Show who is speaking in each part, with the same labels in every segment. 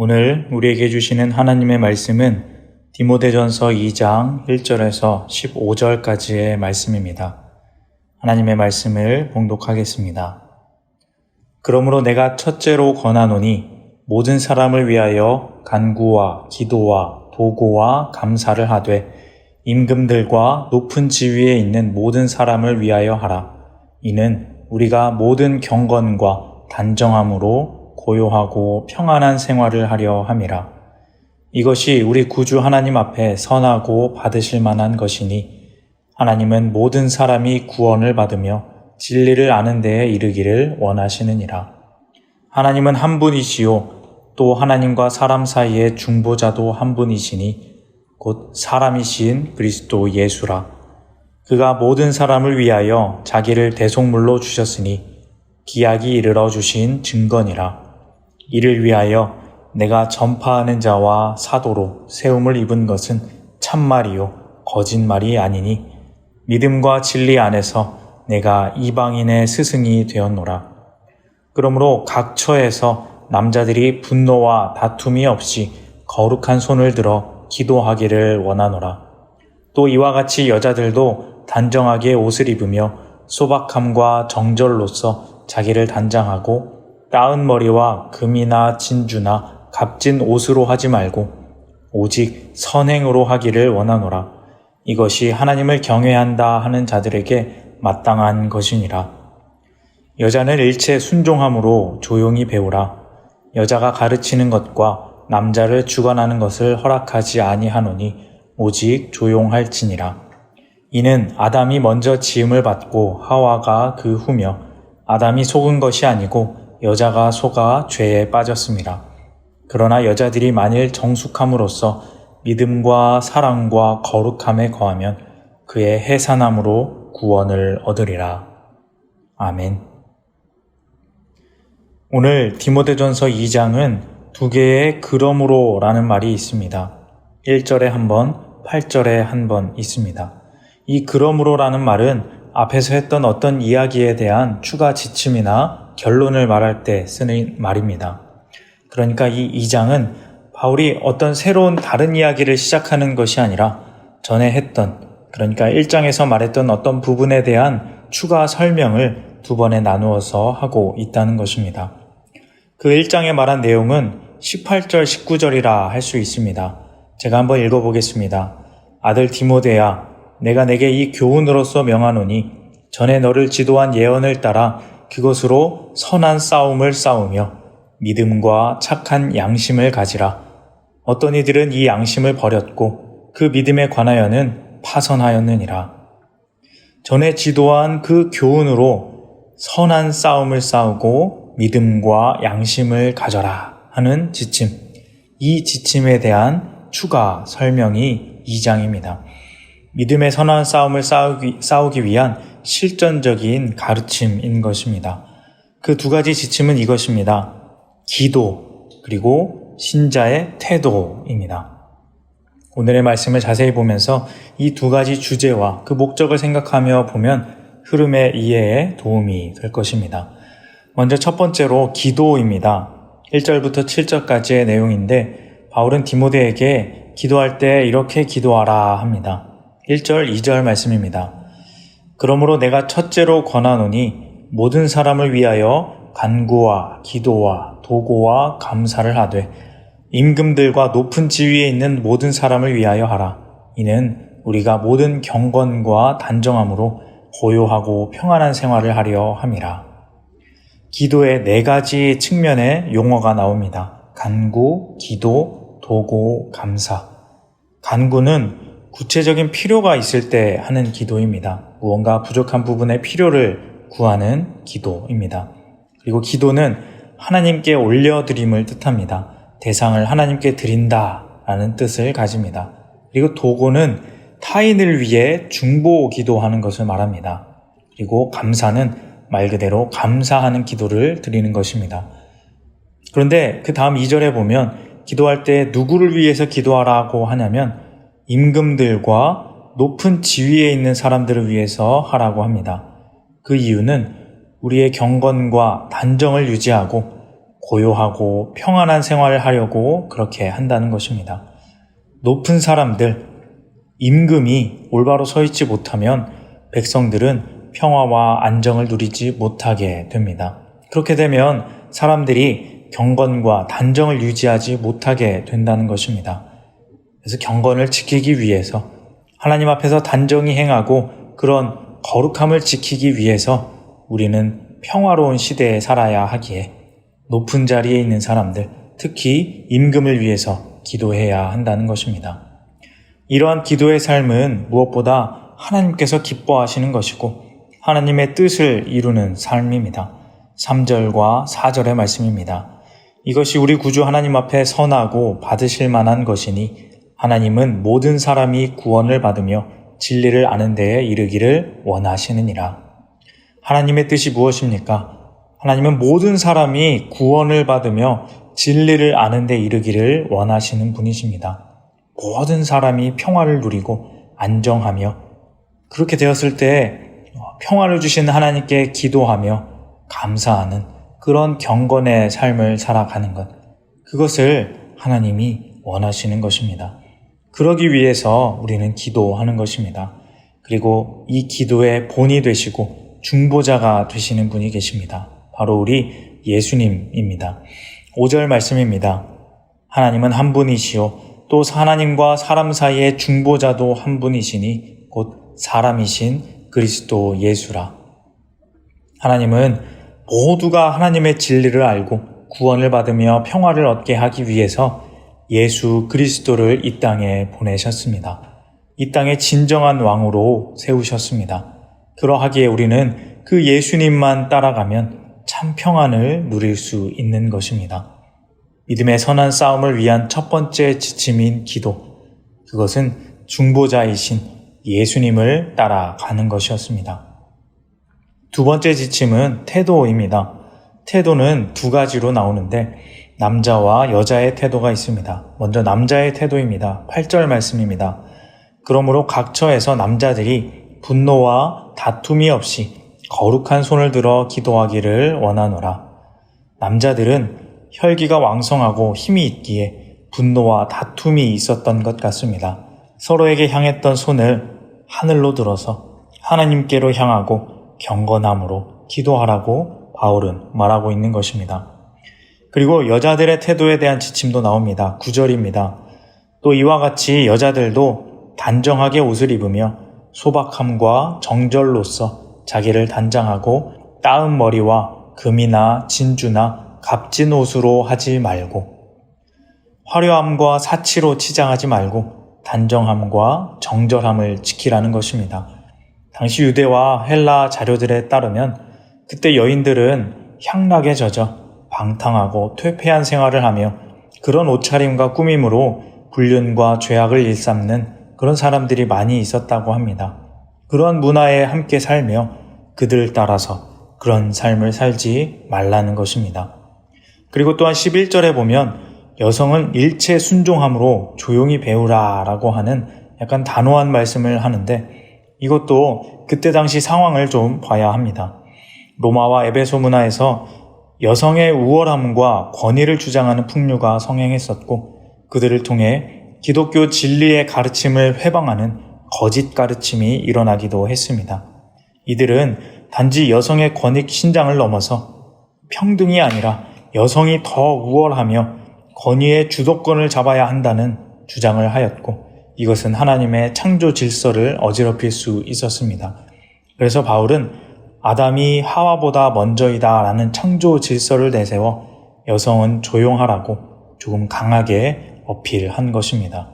Speaker 1: 오늘 우리에게 주시는 하나님의 말씀은 디모데전서 2장 1절에서 15절까지의 말씀입니다. 하나님의 말씀을 봉독하겠습니다. 그러므로 내가 첫째로 권하노니 모든 사람을 위하여 간구와 기도와 도고와 감사를 하되 임금들과 높은 지위에 있는 모든 사람을 위하여 하라. 이는 우리가 모든 경건과 단정함으로 고요하고 평안한 생활을 하려 함이라. 이것이 우리 구주 하나님 앞에 선하고 받으실 만한 것이니 하나님은 모든 사람이 구원을 받으며 진리를 아는 데에 이르기를 원하시느니라. 하나님은 한 분이시요 또 하나님과 사람 사이의 중보자도 한 분이시니 곧 사람이신 그리스도 예수라. 그가 모든 사람을 위하여 자기를 대속물로 주셨으니 기약이 이르러 주신 증거니라. 이를 위하여 내가 전파하는 자와 사도로 세움을 입은 것은 참말이요 거짓말이 아니니 믿음과 진리 안에서 내가 이방인의 스승이 되었노라. 그러므로 각 처에서 남자들이 분노와 다툼이 없이 거룩한 손을 들어 기도하기를 원하노라. 또 이와 같이 여자들도 단정하게 옷을 입으며 소박함과 정절로서 자기를 단장하고 따은 머리와 금이나 진주나 값진 옷으로 하지 말고 오직 선행으로 하기를 원하노라. 이것이 하나님을 경외한다 하는 자들에게 마땅한 것이니라. 여자는 일체 순종함으로 조용히 배우라. 여자가 가르치는 것과 남자를 주관하는 것을 허락하지 아니하노니 오직 조용할지니라. 이는 아담이 먼저 지음을 받고 하와가 그 후며 아담이 속은 것이 아니고 여자가 속아 죄에 빠졌습니다. 그러나 여자들이 만일 정숙함으로써 믿음과 사랑과 거룩함에 거하면 그의 해산함으로 구원을 얻으리라. 아멘. 오늘 디모데전서 2장은 두 개의 그러므로 라는 말이 있습니다. 1절에 한 번, 8절에 한 번 있습니다. 이 그러므로 라는 말은 앞에서 했던 어떤 이야기에 대한 추가 지침이나 결론을 말할 때 쓰는 말입니다. 그러니까 이 2장은 바울이 어떤 새로운 다른 이야기를 시작하는 것이 아니라 전에 했던, 그러니까 1장에서 말했던 어떤 부분에 대한 추가 설명을 두 번에 나누어서 하고 있다는 것입니다. 그 1장에 말한 내용은 18절, 19절이라 할 수 있습니다. 제가 한번 읽어보겠습니다. 아들 디모데야, 내가 내게 이 교훈으로서 명하노니 전에 너를 지도한 예언을 따라 그것으로 선한 싸움을 싸우며 믿음과 착한 양심을 가지라. 어떤 이들은 이 양심을 버렸고 그 믿음에 관하여는 파선하였느니라. 전에 지도한 그 교훈으로 선한 싸움을 싸우고 믿음과 양심을 가져라 하는 지침, 이 지침에 대한 추가 설명이 2장입니다. 믿음의 선한 싸움을 싸우기 위한 실전적인 가르침인 것입니다. 그 두 가지 지침은 이것입니다. 기도, 그리고 신자의 태도입니다. 오늘의 말씀을 자세히 보면서 이 두 가지 주제와 그 목적을 생각하며 보면 흐름의 이해에 도움이 될 것입니다. 먼저 첫 번째로 기도입니다. 1절부터 7절까지의 내용인데 바울은 디모데에게 기도할 때 이렇게 기도하라 합니다. 1절, 2절 말씀입니다. 그러므로 내가 첫째로 권하노니 모든 사람을 위하여 간구와 기도와 도고와 감사를 하되 임금들과 높은 지위에 있는 모든 사람을 위하여 하라. 이는 우리가 모든 경건과 단정함으로 고요하고 평안한 생활을 하려 함이라. 기도의 네 가지 측면의 용어가 나옵니다. 간구, 기도, 도고, 감사. 간구는 구체적인 필요가 있을 때 하는 기도입니다. 무언가 부족한 부분의 필요를 구하는 기도입니다. 그리고 기도는 하나님께 올려드림을 뜻합니다. 대상을 하나님께 드린다라는 뜻을 가집니다. 그리고 도고는 타인을 위해 중보 기도하는 것을 말합니다. 그리고 감사는 말 그대로 감사하는 기도를 드리는 것입니다. 그런데 그 다음 2절에 보면 기도할 때 누구를 위해서 기도하라고 하냐면 임금들과 높은 지위에 있는 사람들을 위해서 하라고 합니다. 그 이유는 우리의 경건과 단정을 유지하고 고요하고 평안한 생활을 하려고 그렇게 한다는 것입니다. 높은 사람들, 임금이 올바로 서 있지 못하면 백성들은 평화와 안정을 누리지 못하게 됩니다. 그렇게 되면 사람들이 경건과 단정을 유지하지 못하게 된다는 것입니다. 그래서 경건을 지키기 위해서 하나님 앞에서 단정히 행하고 그런 거룩함을 지키기 위해서 우리는 평화로운 시대에 살아야 하기에 높은 자리에 있는 사람들, 특히 임금을 위해서 기도해야 한다는 것입니다. 이러한 기도의 삶은 무엇보다 하나님께서 기뻐하시는 것이고 하나님의 뜻을 이루는 삶입니다. 3절과 4절의 말씀입니다. 이것이 우리 구주 하나님 앞에 선하고 받으실 만한 것이니 하나님은 모든 사람이 구원을 받으며 진리를 아는 데에 이르기를 원하시느니라. 하나님의 뜻이 무엇입니까? 하나님은 모든 사람이 구원을 받으며 진리를 아는 데 이르기를 원하시는 분이십니다. 모든 사람이 평화를 누리고 안정하며 그렇게 되었을 때 평화를 주신 하나님께 기도하며 감사하는 그런 경건의 삶을 살아가는 것, 그것을 하나님이 원하시는 것입니다. 그러기 위해서 우리는 기도하는 것입니다. 그리고 이 기도의 본이 되시고 중보자가 되시는 분이 계십니다. 바로 우리 예수님입니다. 5절 말씀입니다. 하나님은 한 분이시요 또 하나님과 사람 사이의 중보자도 한 분이시니 곧 사람이신 그리스도 예수라. 하나님은 모두가 하나님의 진리를 알고 구원을 받으며 평화를 얻게 하기 위해서 예수 그리스도를 이 땅에 보내셨습니다. 이 땅에 진정한 왕으로 세우셨습니다. 그러하기에 우리는 그 예수님만 따라가면 참 평안을 누릴 수 있는 것입니다. 믿음의 선한 싸움을 위한 첫 번째 지침인 기도, 그것은 중보자이신 예수님을 따라가는 것이었습니다. 두 번째 지침은 태도입니다. 태도는 두 가지로 나오는데 남자와 여자의 태도가 있습니다. 먼저 남자의 태도입니다. 8절 말씀입니다. 그러므로 각 처에서 남자들이 분노와 다툼이 없이 거룩한 손을 들어 기도하기를 원하노라. 남자들은 혈기가 왕성하고 힘이 있기에 분노와 다툼이 있었던 것 같습니다. 서로에게 향했던 손을 하늘로 들어서 하나님께로 향하고 경건함으로 기도하라고 바울은 말하고 있는 것입니다. 그리고 여자들의 태도에 대한 지침도 나옵니다. 9절입니다. 또 이와 같이 여자들도 단정하게 옷을 입으며 소박함과 정절로서 자기를 단장하고 따은 머리와 금이나 진주나 값진 옷으로 하지 말고 화려함과 사치로 치장하지 말고 단정함과 정절함을 지키라는 것입니다. 당시 유대와 헬라 자료들에 따르면 그때 여인들은 향락에 젖어 방탕하고 퇴폐한 생활을 하며 그런 옷차림과 꾸밈으로 불륜과 죄악을 일삼는 그런 사람들이 많이 있었다고 합니다. 그런 문화에 함께 살며 그들 따라서 그런 삶을 살지 말라는 것입니다. 그리고 또한 11절에 보면 여성은 일체 순종함으로 조용히 배우라 라고 하는 약간 단호한 말씀을 하는데 이것도 그때 당시 상황을 좀 봐야 합니다. 로마와 에베소 문화에서 여성의 우월함과 권위를 주장하는 풍류가 성행했었고 그들을 통해 기독교 진리의 가르침을 회방하는 거짓 가르침이 일어나기도 했습니다. 이들은 단지 여성의 권익 신장을 넘어서 평등이 아니라 여성이 더 우월하며 권위의 주도권을 잡아야 한다는 주장을 하였고 이것은 하나님의 창조 질서를 어지럽힐 수 있었습니다. 그래서 바울은 아담이 하와보다 먼저이다 라는 창조 질서를 내세워 여성은 조용하라고 조금 강하게 어필한 것입니다.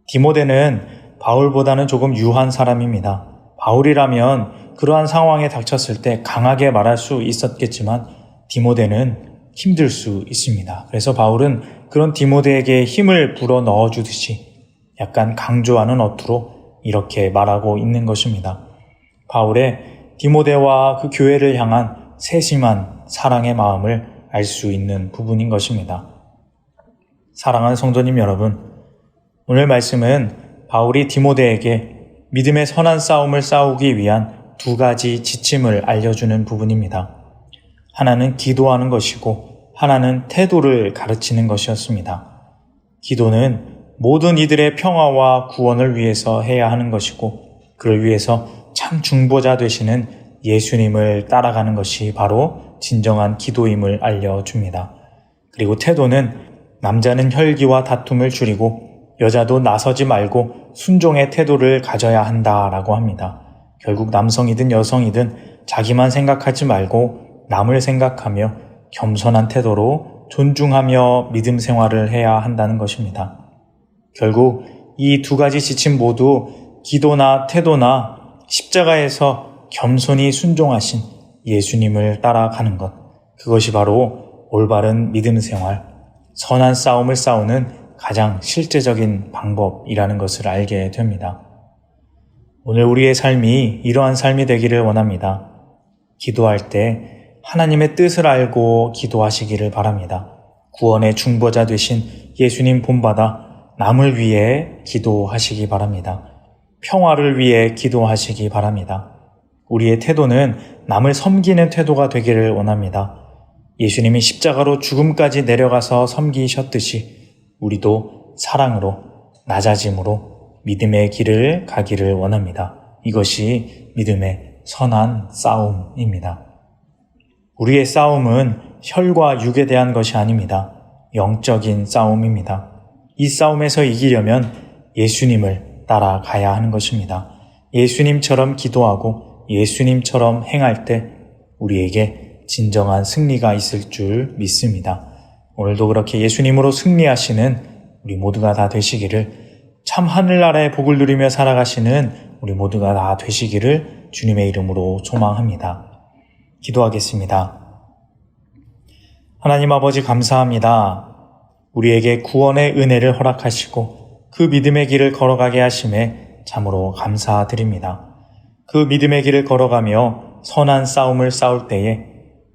Speaker 1: 디모데는 바울보다는 조금 유한 사람입니다. 바울이라면 그러한 상황에 닥쳤을 때 강하게 말할 수 있었겠지만 디모데는 힘들 수 있습니다. 그래서 바울은 그런 디모데에게 힘을 불어 넣어주듯이 약간 강조하는 어투로 이렇게 말하고 있는 것입니다. 바울의 디모데와 그 교회를 향한 세심한 사랑의 마음을 알 수 있는 부분인 것입니다. 사랑하는 성도님 여러분, 오늘 말씀은 바울이 디모데에게 믿음의 선한 싸움을 싸우기 위한 두 가지 지침을 알려주는 부분입니다. 하나는 기도하는 것이고 하나는 태도를 가르치는 것이었습니다. 기도는 모든 이들의 평화와 구원을 위해서 해야 하는 것이고, 그를 위해서 참 중보자 되시는 예수님을 따라가는 것이 바로 진정한 기도임을 알려줍니다. 그리고 태도는 남자는 혈기와 다툼을 줄이고 여자도 나서지 말고 순종의 태도를 가져야 한다라고 합니다. 결국 남성이든 여성이든 자기만 생각하지 말고 남을 생각하며 겸손한 태도로 존중하며 믿음 생활을 해야 한다는 것입니다. 결국 이 두 가지 지침 모두 기도나 태도나 십자가에서 겸손히 순종하신 예수님을 따라가는 것, 그것이 바로 올바른 믿음 생활, 선한 싸움을 싸우는 가장 실제적인 방법이라는 것을 알게 됩니다. 오늘 우리의 삶이 이러한 삶이 되기를 원합니다. 기도할 때 하나님의 뜻을 알고 기도하시기를 바랍니다. 구원의 중보자 되신 예수님 본받아 남을 위해 기도하시기 바랍니다. 평화를 위해 기도하시기 바랍니다. 우리의 태도는 남을 섬기는 태도가 되기를 원합니다. 예수님이 십자가로 죽음까지 내려가서 섬기셨듯이 우리도 사랑으로, 낮아짐으로 믿음의 길을 가기를 원합니다. 이것이 믿음의 선한 싸움입니다. 우리의 싸움은 혈과 육에 대한 것이 아닙니다. 영적인 싸움입니다. 이 싸움에서 이기려면 예수님을 따라가야 하는 것입니다. 예수님처럼 기도하고 예수님처럼 행할 때 우리에게 진정한 승리가 있을 줄 믿습니다. 오늘도 그렇게 예수님으로 승리하시는 우리 모두가 다 되시기를, 참 하늘나라의 복을 누리며 살아가시는 우리 모두가 다 되시기를 주님의 이름으로 소망합니다. 기도하겠습니다. 하나님 아버지 감사합니다. 우리에게 구원의 은혜를 허락하시고 그 믿음의 길을 걸어가게 하심에 참으로 감사드립니다. 그 믿음의 길을 걸어가며 선한 싸움을 싸울 때에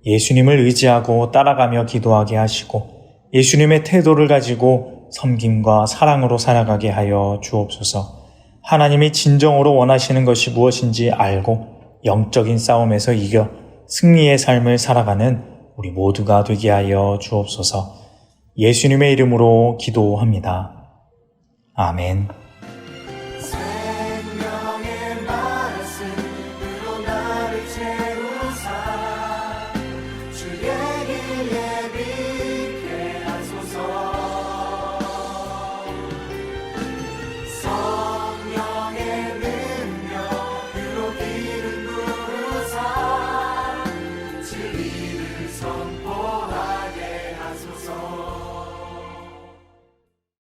Speaker 1: 예수님을 의지하고 따라가며 기도하게 하시고 예수님의 태도를 가지고 섬김과 사랑으로 살아가게 하여 주옵소서. 하나님이 진정으로 원하시는 것이 무엇인지 알고 영적인 싸움에서 이겨 승리의 삶을 살아가는 우리 모두가 되게 하여 주옵소서. 예수님의 이름으로 기도합니다. 아멘.